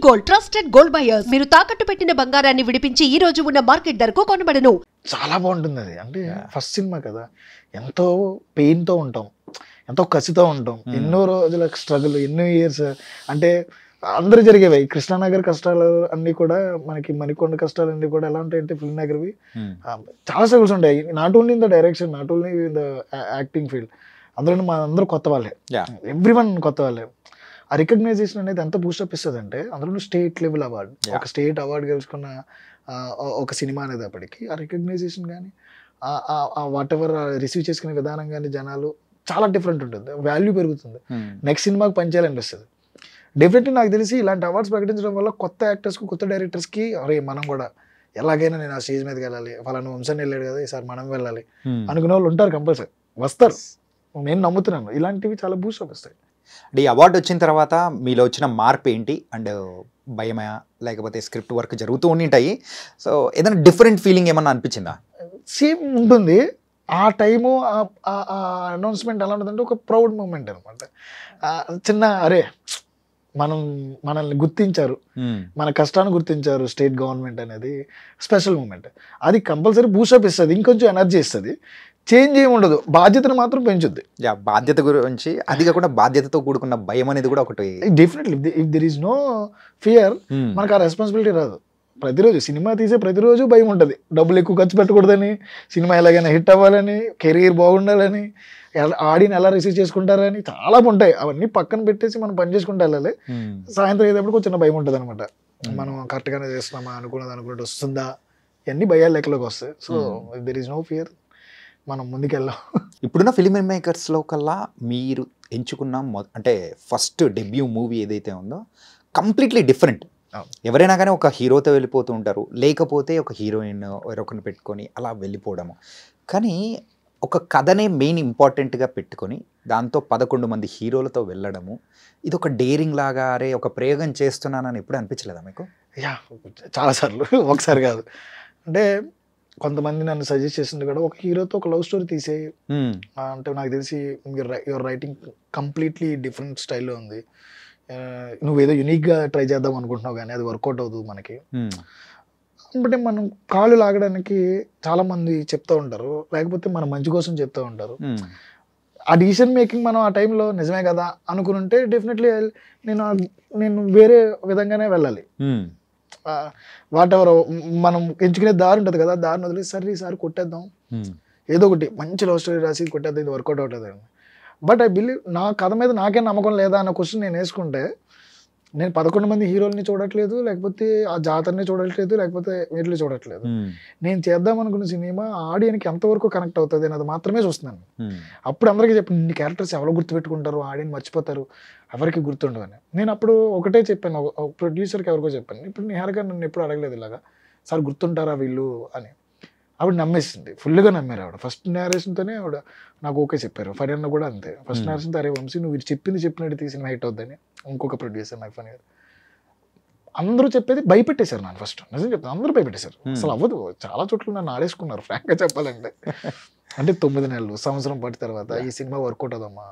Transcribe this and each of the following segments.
Gold trusted gold buyers. మీరు తాకట్టు పెట్టిన బంగారాన్ని విడిపించి ఈ రోజు ఉన్న మార్కెట్ ధరకు కొనబడను. చాలా బాగుంటుంది అది. అంటే ఫస్ట్ సినిమా కదా, ఎంతో పెయిన్ తో ఉంటాం, ఎంతో కసితో ఉంటాం, ఎన్నో రోజుల స్ట్రగుల్, ఎన్నో ఇయర్స్. అంటే అందరూ జరిగేవి. కృష్ణానగర్ కష్టాలు అన్ని కూడా మనకి, మణికొండ కష్టాలు అన్ని కూడా ఎలా ఉంటాయంటే ఫిల్మ్ నగర్వి చాలా స్ట్రగుల్స్ ఉంటాయి. Not only in the direction, not only in the acting field. అందులో మన అందరూ కొత్త వాళ్ళే, ఎవ్రీవన్ కొత్త వాళ్ళే. ఆ రికగ్నైజేషన్ అనేది ఎంత బూస్టప్ ఇస్తుంది అంటే, అందులో స్టేట్ లెవెల్ అవార్డు, ఒక స్టేట్ అవార్డు గెలుచుకున్న ఒక సినిమా అనేటప్పటికి ఆ రికగ్నైజేషన్ కానీ, వాట్ ఎవర్ రిసీవ్ చేసుకునే విధానం కానీ జనాలు చాలా డిఫరెంట్ ఉంటుంది, వాల్యూ పెరుగుతుంది, నెక్స్ట్ సినిమాకి పనిచేయాలనిపిస్తుంది. డెఫినెట్లీ నాకు తెలిసి ఇలాంటి అవార్డ్స్ ప్రకటించడం వల్ల కొత్త యాక్టర్స్కి, కొత్త డైరెక్టర్స్కి, అరే మనం కూడా ఎలాగైనా నేను ఆ స్టేజ్ మీదకి వెళ్ళాలి, ఫలానా వంశాన్ని వెళ్ళాడు కదా ఈసారి మనం వెళ్ళాలి అనుకునే వాళ్ళు ఉంటారు, కంపల్సరీ వస్తారు. నేను నమ్ముతున్నాను ఇలాంటివి చాలా బూస్టప్ వస్తాయి. అంటే ఈ అవార్డు వచ్చిన తర్వాత మీలో వచ్చిన మార్పు ఏంటి? అండ్ భయమా, లేకపోతే స్క్రిప్ట్ వర్క్ జరుగుతూ ఉంటాయి, సో ఏదైనా డిఫరెంట్ ఫీలింగ్ ఏమన్నా అనిపించిందా? సేమ్ ఉంటుంది. ఆ టైము అనౌన్స్మెంట్ ఎలా ఉంటుందంటే ఒక ప్రౌడ్ మూమెంట్ అనమాట. చిన్న అరే మనల్ని గుర్తించారు, మన కష్టాన్ని గుర్తించారు స్టేట్ గవర్నమెంట్ అనేది స్పెషల్ మూమెంట్. అది కంపల్సరీ బూస్టప్ ఇస్తుంది, ఇంకొంచెం ఎనర్జీ ఇస్తుంది. చేంజ్ ఏమి ఉండదు, బాధ్యతను మాత్రం పెంచుద్ది. బాధ్యత గురించి, అది కాకుండా బాధ్యతతో కూడుకున్న భయం అనేది కూడా ఒకటి. Definitely if there is no fear, మనకు ఆ రెస్పాన్సిబిలిటీ రాదు. ప్రతిరోజు సినిమా తీసే ప్రతిరోజు భయం ఉంటుంది, డబ్బులు ఎక్కువ ఖర్చు పెట్టకూడదని, సినిమా ఎలాగైనా హిట్ అవ్వాలని, కెరీర్ బాగుండాలని, ఆడిని ఎలా రిసీవ్ చేసుకుంటారని చాలా ఉంటాయి. అవన్నీ పక్కన పెట్టేసి మనం పని చేసుకుంటూ వెళ్ళాలి. సాయంత్రం అయ్యేటప్పుడు కొంచెం భయం ఉంటుంది అనమాట, మనం కరెక్ట్గానే చేస్తున్నామా, అనుకున్నట్టు వస్తుందా, ఇవన్నీ భయాలు లెక్కలోకి వస్తాయి. So there is no fear, మనం ముందుకెళ్ళాం. ఇప్పుడున్న ఫిల్మ్ మేకర్స్లో కల్లా మీరు ఎంచుకున్న అంటే ఫస్ట్ డెబ్యూ మూవీ ఏదైతే ఉందో కంప్లీట్లీ డిఫరెంట్. ఎవరైనా కానీ ఒక హీరోతో వెళ్ళిపోతూ ఉంటారు, లేకపోతే ఒక హీరోయిన్ ఎవరొకరిని పెట్టుకొని అలా వెళ్ళిపోవడము. కానీ ఒక కథనే మెయిన్ ఇంపార్టెంట్గా పెట్టుకొని దాంతో 11 మంది హీరోలతో వెళ్ళడము, ఇది ఒక డేరింగ్ లాగా, అరే ఒక ప్రయోగం చేస్తున్నానని ఎప్పుడు అనిపించలేదా మీకు? చాలాసార్లు, ఒకసారి కాదు. అంటే కొంతమంది నన్ను సజెస్ట్ చేసింది కూడా, ఒక హీరోతో ఒక లవ్ స్టోరీ తీసేయి అంటే, నాకు తెలిసి యువర్ రైటింగ్ కంప్లీట్లీ డిఫరెంట్ స్టైల్లో ఉంది, నువ్వేదో యూనిక్గా ట్రై చేద్దాం అనుకుంటున్నావు కానీ అది వర్కౌట్ అవుతుంది మనకి. అంటే మనం కాళ్ళు లాగడానికి చాలామంది చెప్తూ ఉంటారు, లేకపోతే మన మంచి కోసం చెప్తూ ఉంటారు. ఆ డిసిషన్ మేకింగ్ మనం ఆ టైంలో నిజమే కదా అనుకుని ఉంటే డెఫినెట్లీ నేను వేరే విధంగానే వెళ్ళాలి. వాట్ ఎవర్ మనం ఎంచుకునే దారి ఉంటుంది కదా, దారిని వదిలేసి సరే ఈసారి కొట్టేద్దాం, ఏదో ఒకటి మంచి లవ్ స్టోరీ రాసి కొట్టేద్దాం, ఇది వర్కౌట్ అవుతుంది. బట్ ఐ బిలీవ్, నా కథ మీద నాకే నమ్మకం లేదా అన్న క్వశ్చన్ నేను వేసుకుంటే, నేను 11 మంది హీరోల్ని చూడట్లేదు, లేకపోతే ఆ జాతరని చూడట్లేదు, లేకపోతే వీటిని చూడట్లేదు. నేను చేద్దాం అనుకున్న సినిమా ఆడియన్కి ఎంతవరకు కనెక్ట్ అవుతుంది అన్నది మాత్రమే చూస్తున్నాను. అప్పుడు అందరికీ చెప్పాను, ఇన్ని క్యారెక్టర్స్ ఎవరు గుర్తుపెట్టుకుంటారు, ఆడియన్ మర్చిపోతారు, ఎవరికి గుర్తుండవని. నేను అప్పుడు ఒకటే చెప్పాను, ప్రొడ్యూసర్కి ఎవరికో చెప్పాను, ఇప్పుడు నిహారిక నన్ను ఎప్పుడు అడగలేదు ఇలాగా, సార్ గుర్తుంటారా వీళ్ళు అని. ఆవిడ నమ్మేసింది, ఫుల్గా నమ్మారు ఆవిడ. ఫస్ట్ నేరేషన్తోనే ఆవిడ నాకు ఓకే చెప్పారు. ఫరియన్న కూడా అంతే, ఫస్ట్ నేరేషన్తో అరే వంశీ నువ్వు చెప్పినట్టు తీసిన హైట్ అవుద్దని. ఇంకొక ప్రొడ్యూసర్ నాకు ఫనీ అందరూ చెప్పేది భయపెట్టేశారు నన్ను. ఫస్ట్ నిజం చెప్తాను, అందరూ భయపెట్టేశారు. అసలు అవ్వదు, చాలా చోట్ల నన్ను ఆడేసుకున్నారు ఫ్రాంక్గా చెప్పాలంటే. అంటే 9 నెలలు, సంవత్సరం పట్టిన తర్వాత ఈ సినిమా వర్కౌట్ అవుదమ్మా,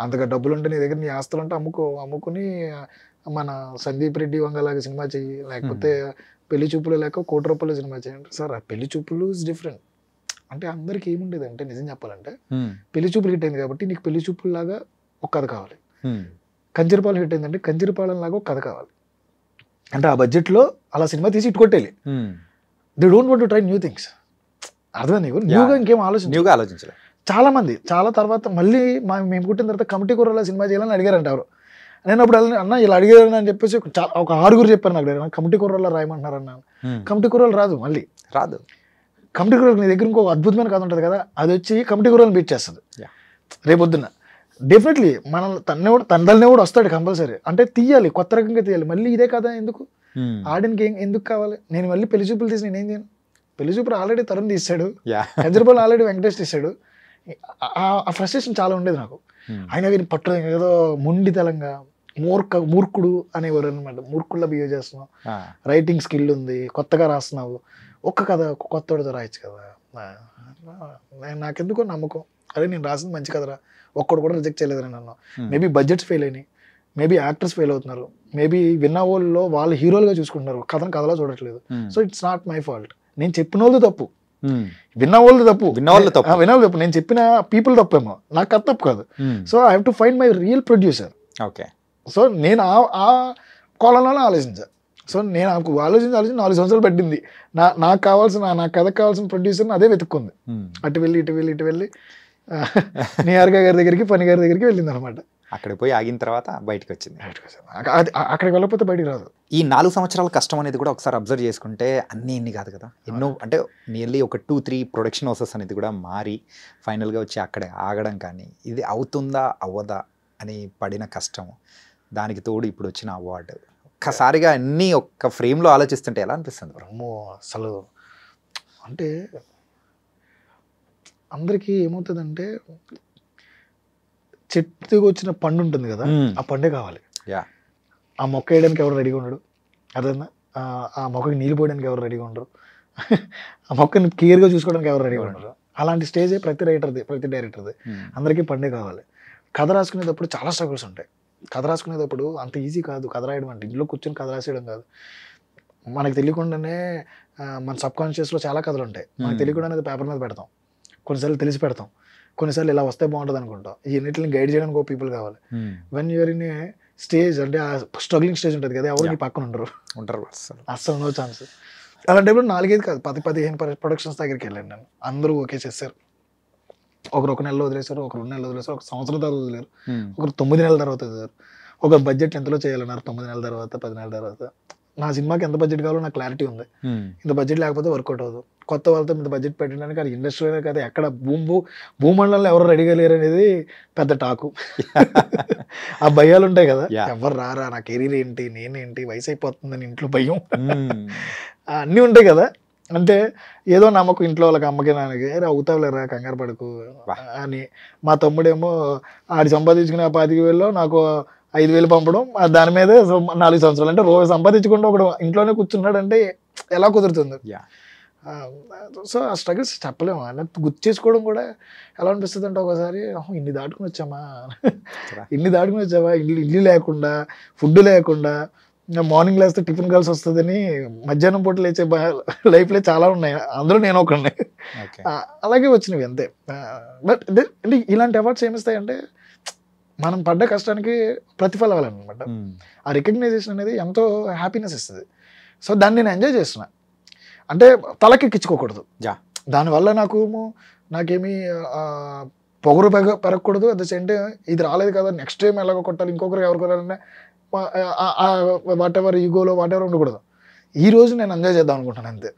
అంతగా డబ్బులు ఉంటే నీ దగ్గర, నీ ఆస్తులు అంటే అమ్ముకుని మన సందీప్ రెడ్డి వంగలాగా సినిమా చెయ్యి, లేకపోతే పెళ్లి చూపులు లేక 1 కోటి రూపాయలు సినిమా చేయండి. సార్ ఆ పెళ్లి చూపులు ఇస్ డిఫరెంట్. అంటే అందరికి ఏముండేది అంటే, నిజం చెప్పాలంటే పెళ్లి చూపులు హిట్ అయింది కాబట్టి నీకు పెళ్లి చూపులు లాగా ఒక కథ కావాలి, కంజరపాలెం హిట్ అయిందంటే కంజరపాలెం లాగా ఒక కథ కావాలి. అంటే ఆ బడ్జెట్లో అలా సినిమా తీసి ఇట్టుకొట్టేయాలి. They don't want to try new things. అర్థమైంది, న్యూగా ఇంకేం ఆలోచించలేదు. చాలా మంది చాలా తర్వాత మళ్ళీ మేము పుట్టిన తర్వాత కమిటీ కూరలో సినిమా చేయాలని అడిగారంట ఎవరు. నేను అప్పుడు అన్న ఇలా అడిగారని అని చెప్పేసి ఒక 6 చెప్పారు నాకు, కమిటీ కూరలో రాయమంటున్నారు అన్నాను. కమిటీ కూరలు రాదు, మళ్ళీ రాదు. కమిటీ కూరలు నీ దగ్గర ఇంకో అద్భుతమైన కథ ఉంటుంది కదా, అది వచ్చి కమిటీ కూరలు బీట్ చేస్తుంది రేపొద్దున. డెఫినెట్లీ తనదల్ని కూడా వస్తాడు కంపల్సరీ. అంటే తీయాలి, కొత్త రకంగా తీయాలి. మళ్ళీ ఇదే కదా ఎందుకు, ఆడికి ఎందుకు కావాలి? నేను మళ్ళీ పెళ్లి చూపులు తీసి నేనేం చేయను? పెళ్లి చూపులు ఆల్రెడీ తరుణ్ తీస్తాడు, హైదరాబాద్ ఆల్రెడీ వెంకటేష్ తీస్తాడు. ఆ ఫ్రస్ట్రేషన్ చాలా ఉండేది నాకు. ఆయన వీరిని పట్టు ఏదో మొండితనంగా మూర్ఖుడు అనేవారు అనమాట. మూర్ఖుల్లా బిహేవ్ చేస్తున్నావు, రైటింగ్ స్కిల్ ఉంది, కొత్తగా రాస్తున్నావు, ఒక్క కథ కొత్తోడితో రాయొచ్చు కదా. నాకెందుకో నమ్మకం, అదే నేను రాసింది మంచి కథరా, ఒక్కడు కూడా రిజెక్ట్ చేయలేదని నన్ను. మేబీ బడ్జెట్స్ ఫెయిల్ అయినాయి, మేబీ యాక్టర్స్ ఫెయిల్ అవుతున్నారు, మేబీ విన్న వాళ్ళలో వాళ్ళు హీరోలుగా చూసుకుంటున్నారు, కథను కథలో చూడట్లేదు. So it's not my fault. నేను చెప్పిన వాళ్ళు తప్పు, విన్న వాళ్ళు తప్పు, విన్న వాళ్ళు తప్పు, నేను చెప్పిన పీపుల్ తప్పేమో, నాకు కథ తప్పు కాదు. So I have to find my real producer. Okay. So నేను ఆ కోణంలోనే ఆలోచించాను. సో నేను ఆలోచించి 4 సంవత్సరాలు పట్టింది నాకు కావాల్సిన, నా కథకు కావాల్సిన ప్రొడ్యూసర్ని అదే వెతుక్కుంది. అటు వెళ్ళి నిహారిక గారి దగ్గరికి, ఫణి గారి దగ్గరికి వెళ్ళింది అనమాట. అక్కడికి పోయి ఆగిన తర్వాత బయటకు వచ్చింది. అక్కడికి వెళ్ళకపోతే బయటికి రాదు. ఈ 4 సంవత్సరాల కష్టం అనేది కూడా ఒకసారి అబ్జర్వ్ చేసుకుంటే ఇన్ని కాదు కదా, ఎన్నో అంటే నియర్లీ ఒక 2-3 ప్రొడక్షన్ హౌసెస్ అనేది కూడా మారి ఫైనల్గా వచ్చి అక్కడే ఆగడం, కానీ ఇది అవుతుందా అవ్వదా అని పడిన కష్టం, దానికి తోడు ఇప్పుడు వచ్చిన అవార్డు, ఒక్కసారిగా అన్నీ ఒక్క ఫ్రేమ్లో ఆలోచిస్తుంటే ఎలా అనిపిస్తుంది? అమ్మో అసలు అంటే అందరికీ ఏమవుతుందంటే చెట్టుకు వచ్చిన పండు ఉంటుంది కదా, ఆ పండే కావాలి. ఆ మొక్క వేయడానికి ఎవరు రెడీగా ఉండడు, అదేనా ఆ మొక్కకి నీళ్ళు పోయడానికి ఎవరు రెడీగా ఉండరు, ఆ మొక్కని క్లియర్గా చూసుకోవడానికి ఎవరు రెడీగా ఉండరు. అలాంటి స్టేజే ప్రతి రైటర్ది, ప్రతి డైరెక్టర్ది. అందరికీ పండే కావాలి. కథ రాసుకునేటప్పుడు చాలా స్ట్రగుల్స్ ఉంటాయి. కథ రాసుకునేటప్పుడు అంత ఈజీ కాదు కథ రాయడం అంటే. ఇంట్లో కూర్చొని కథ రాసేయడం కాదు, మనకు తెలియకుండానే మన సబ్ కాన్షియస్లో చాలా కథలు ఉంటాయి. మనకు తెలియకుండానే అది పేపర్ మీద పెడతాం, కొన్నిసార్లు తెలిసి పెడతాం, కొన్నిసార్లు ఇలా వస్తే బాగుంటుంది అనుకుంటాం. ఈ అన్నిటిని గైడ్ చేయడానికి ఒక పీపుల్ కావాలి. When you're in a stage, అంటే ఆ స్ట్రగ్లింగ్ స్టేజ్ ఉంటుంది కదా, ఎవరు నీ పక్కన ఉంటారు అస్సలు, నో ఛాన్స్. అలాంటప్పుడు 4-5 కాదు 10-15 ప్రొడక్షన్స్ దగ్గరికి వెళ్ళాను నేను. అందరూ ఓకే చేశారు. ఒకరు 1 నెలలో వదిలేశారు, ఒకరు 2 నెలలు వదిలేశారు, ఒక సంవత్సరం తర్వాత వదిలేరు, ఒకరు 9 నెలల తర్వాత వదిలేరు, ఒక బడ్జెట్ ఎంతలో చేయాలన్నారు 9 నెలల తర్వాత, 10 నెలల తర్వాత. నా సినిమాకి ఎంత బడ్జెట్ కావాలో నాకు క్లారిటీ ఉంది. ఇంత బడ్జెట్ లేకపోతే వర్కౌట్ అవ్వదు. కొత్త వాళ్ళతో ఇంత బడ్జెట్ పెట్టడానికి అది ఇండస్ట్రీలో కదా, ఎక్కడ భూమండలంలో ఎవరు రెడీగా లేరు అనేది పెద్ద టాకు. ఆ భయాలు ఉంటాయి కదా, ఎవరు రారా, నా కెరీర్ ఏంటి, నేనేంటి, వయసు అయిపోతుందని ఇంట్లో భయం, అన్నీ ఉంటాయి కదా. అంటే ఏదో నమ్మకం ఇంట్లో వాళ్ళకి, అమ్మకి నాన్నకి, అవుతావులేరా కంగారు పడకు అని. మా తమ్ముడేమో ఆడి సంపాదించుకునే 25,000లో నాకు 5,000 పంపడం, దాని మీదే 4 సంవత్సరాలు, అంటే రోజు సంపాదించకుండా ఒకడు ఇంట్లోనే కూర్చున్నాడు అంటే ఎలా కుదురుతుంది? సో ఆ స్ట్రగుల్స్ చెప్పలేము. అంటే గుర్తు చేసుకోవడం కూడా ఎలా అనిపిస్తుంది అంటే ఒకసారి ఇన్ని దాటుకుని వచ్చామా, ఇల్లు లేకుండా, ఫుడ్ లేకుండా, మార్నింగ్ లేస్తే టిఫిన్ కాల్సి వస్తుందని మధ్యాహ్నం పూట లేచే లైఫ్లో చాలా ఉన్నాయి, అందులో నేను ఒకడిని. అలాగే వచ్చినవి అంతే. బట్ అంటే ఇలాంటి అవార్డ్స్ ఏమిస్తాయంటే మనం పడ్డ కష్టానికి ప్రతిఫలం అవ్వాలన్నమాట. ఆ రికగ్నైజేషన్ అనేది ఎంతో హ్యాపీనెస్ ఇస్తుంది. సో దాన్ని నేను ఎంజాయ్ చేస్తున్నా. అంటే తలకెక్కించుకోకూడదు. దానివల్ల నాకేమీ పొగరు పెరగకూడదు. అట్ ద సేమ్ టైం ఇది రాలేదు కదా, నెక్స్ట్ టైం ఎలాగో కొట్టాలి, ఇంకొకరికి ఎవరు కొట్టాలన్నా వాట్ ఎవర్ ఈగోలో వాట్ ఎవర్ ఉండకూడదు. ఈ రోజు నేను ఎంజాయ్ చేద్దాం అనుకుంటాను అంతే.